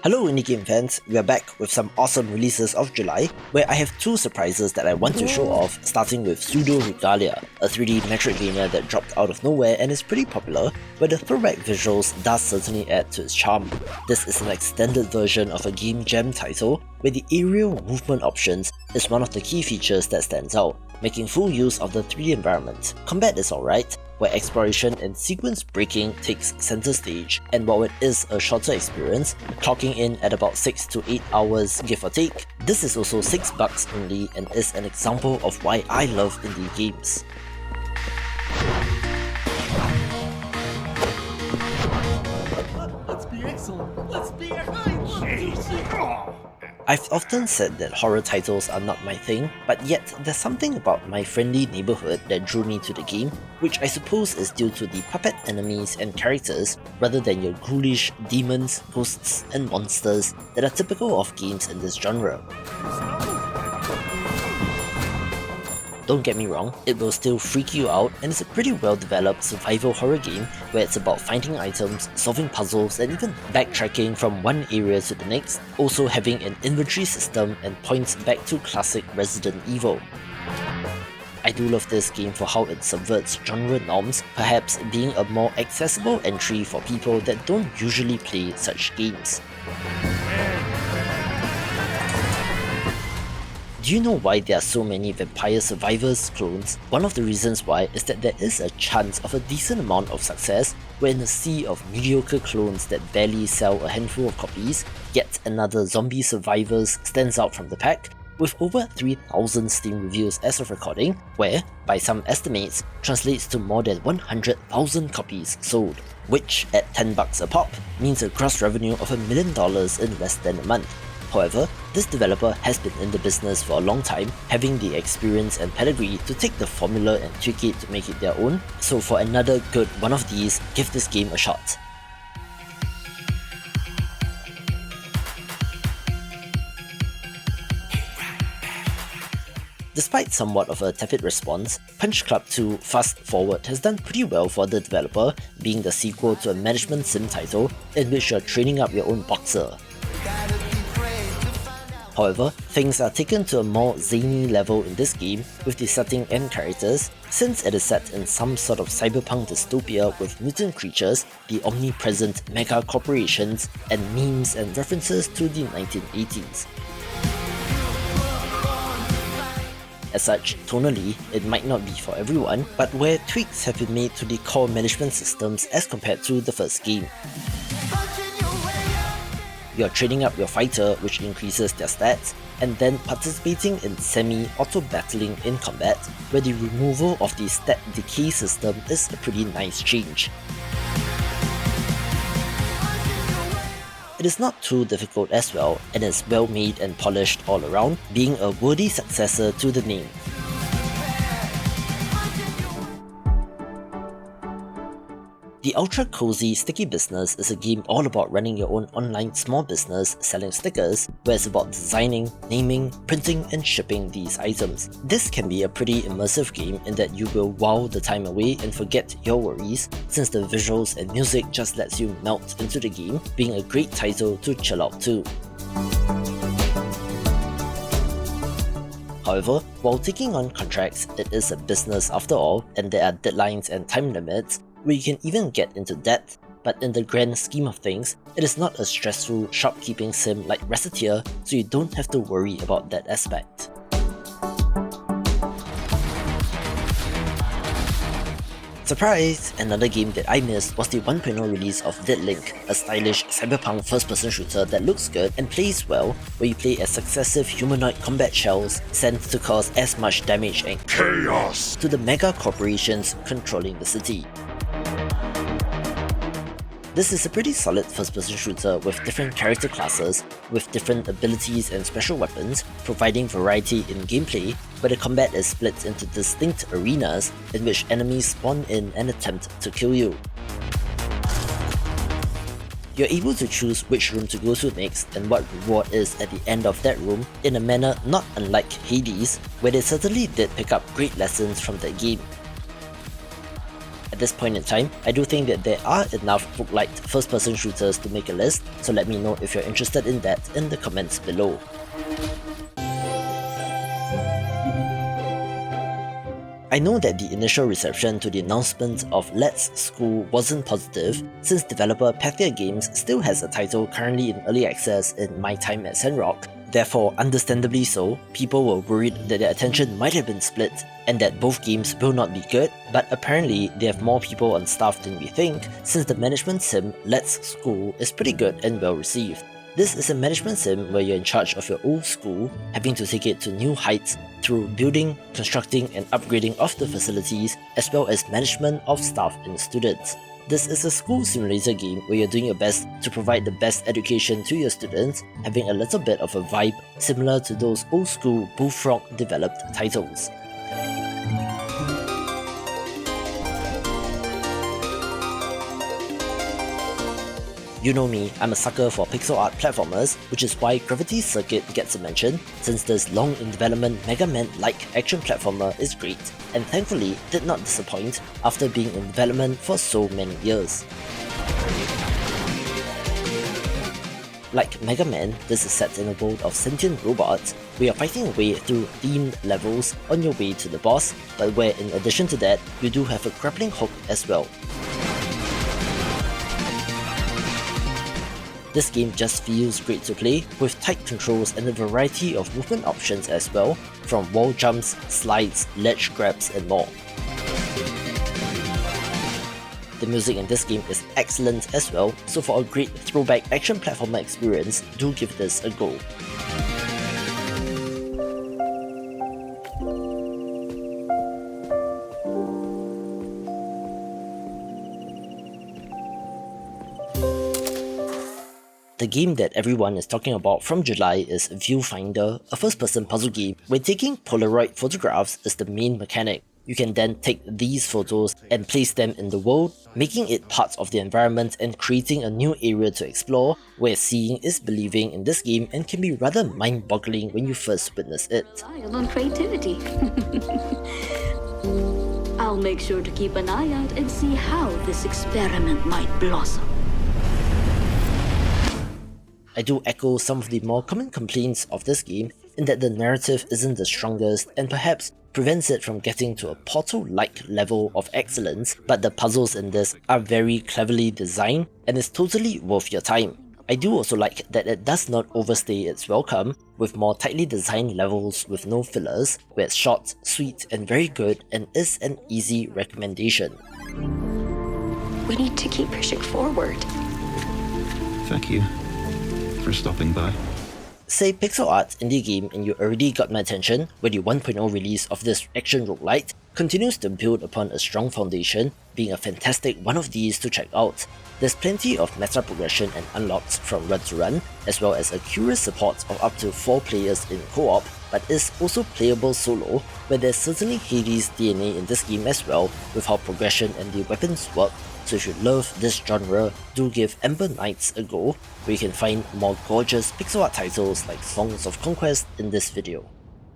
Hello indie game fans, we are back with some awesome releases of July, where I have two surprises that I want to show off, starting with Pseudoregalia, a 3D Metroidvania that dropped out of nowhere and is pretty popular, but the throwback visuals does certainly add to its charm. This is an extended version of a Game Jam title, where the aerial movement options is one of the key features that stands out, making full use of the 3D environment. Combat is alright, where exploration and sequence breaking takes center stage, and while it is a shorter experience, clocking in at about 6 to 8 hours give or take, this is also $6 only and is an example of why I love indie games. Let's be excellent. Let's be I've often said that horror titles are not my thing, but yet there's something about My Friendly Neighborhood that drew me to the game, which I suppose is due to the puppet enemies and characters rather than your ghoulish demons, ghosts, and monsters that are typical of games in this genre. Don't get me wrong, it will still freak you out and it's a pretty well developed survival horror game where it's about finding items, solving puzzles, and even backtracking from one area to the next, also having an inventory system and points back to classic Resident Evil. I do love this game for how it subverts genre norms, perhaps being a more accessible entry for people that don't usually play such games. Do you know why there are so many Vampire Survivors clones? One of the reasons why is that there is a chance of a decent amount of success, where in a sea of mediocre clones that barely sell a handful of copies, yet another Zombie Survivors stands out from the pack, with over 3,000 Steam reviews as of recording, where, by some estimates, translates to more than 100,000 copies sold, which, at $10 a pop, means a gross revenue of $1 million in less than a month. However, this developer has been in the business for a long time, having the experience and pedigree to take the formula and tweak it to make it their own, so for another good one of these, give this game a shot. Despite somewhat of a tepid response, Punch Club 2 Fast Forward has done pretty well for the developer, being the sequel to a management sim title in which you're training up your own boxer. However, things are taken to a more zany level in this game with the setting and characters, since it is set in some sort of cyberpunk dystopia with mutant creatures, the omnipresent mega corporations, and memes and references to the 1980s. As such, tonally, it might not be for everyone, but where tweaks have been made to the core management systems as compared to the first game. You're training up your fighter, which increases their stats, and then participating in semi-auto battling in combat, where the removal of the stat decay system is a pretty nice change. It is not too difficult as well, and is well made and polished all around, being a worthy successor to the name. The ultra cozy Sticky Business is a game all about running your own online small business selling stickers, where it's about designing, naming, printing, and shipping these items. This can be a pretty immersive game in that you will wow the time away and forget your worries, since the visuals and music just lets you melt into the game, being a great title to chill out to. However, while taking on contracts, it is a business after all, and there are deadlines and time limits, where you can even get into debt, but in the grand scheme of things, it is not a stressful shopkeeping sim like Recettear, so you don't have to worry about that aspect. Surprise! Another game that I missed was the 1.0 release of Deadlink, a stylish cyberpunk first-person shooter that looks good and plays well, where you play as successive humanoid combat shells sent to cause as much damage and chaos to the mega corporations controlling the city. This is a pretty solid first-person shooter with different character classes, with different abilities and special weapons, providing variety in gameplay, where the combat is split into distinct arenas in which enemies spawn in and attempt to kill you. You're able to choose which room to go to next and what reward is at the end of that room in a manner not unlike Hades, where they certainly did pick up great lessons from that game. At this point in time, I do think that there are enough roguelite first-person shooters to make a list, so let me know if you're interested in that in the comments below. I know that the initial reception to the announcement of Let's School wasn't positive, since developer Pathia Games still has a title currently in early access in my time at Sandrock. Therefore, understandably so, people were worried that their attention might have been split, and that both games will not be good, but apparently they have more people on staff than we think, since the management sim Let's School is pretty good and well received. This is a management sim where you're in charge of your old school, having to take it to new heights through building, constructing and upgrading of the facilities, as well as management of staff and students. This is a school simulator game where you're doing your best to provide the best education to your students, having a little bit of a vibe similar to those old school Bullfrog developed titles. You know me, I'm a sucker for pixel art platformers, which is why Gravity Circuit gets a mention, since this long in development Mega Man-like action platformer is great, and thankfully did not disappoint after being in development for so many years. Like Mega Man, this is set in a world of sentient robots, where you're fighting your way through themed levels on your way to the boss, but where in addition to that, you do have a grappling hook as well. This game just feels great to play, with tight controls and a variety of movement options as well, from wall jumps, slides, ledge grabs and more. The music in this game is excellent as well, so for a great throwback action platformer experience, do give this a go. The game that everyone is talking about from July is Viewfinder, a first-person puzzle game where taking Polaroid photographs is the main mechanic. You can then take these photos and place them in the world, making it part of the environment and creating a new area to explore, where seeing is believing in this game and can be rather mind-boggling when you first witness it. On creativity. I'll make sure to keep an eye out and see how this experiment might blossom. I do echo some of the more common complaints of this game in that the narrative isn't the strongest and perhaps prevents it from getting to a Portal-like level of excellence, but the puzzles in this are very cleverly designed and is totally worth your time. I do also like that it does not overstay its welcome, with more tightly designed levels with no fillers, where it's short, sweet and very good and is an easy recommendation. We need to keep pushing forward. Thank you for stopping by. Say pixel art indie game and you already got my attention, where the 1.0 release of this action roguelite continues to build upon a strong foundation, being a fantastic one of these to check out. There's plenty of meta progression and unlocks from run to run, as well as a curious support of up to 4 players in co-op, but is also playable solo, where there's certainly Hades DNA in this game as well, with how progression and the weapons work. So if you love this genre, do give Ember Knights a go, where you can find more gorgeous pixel art titles like Songs of Conquest in this video.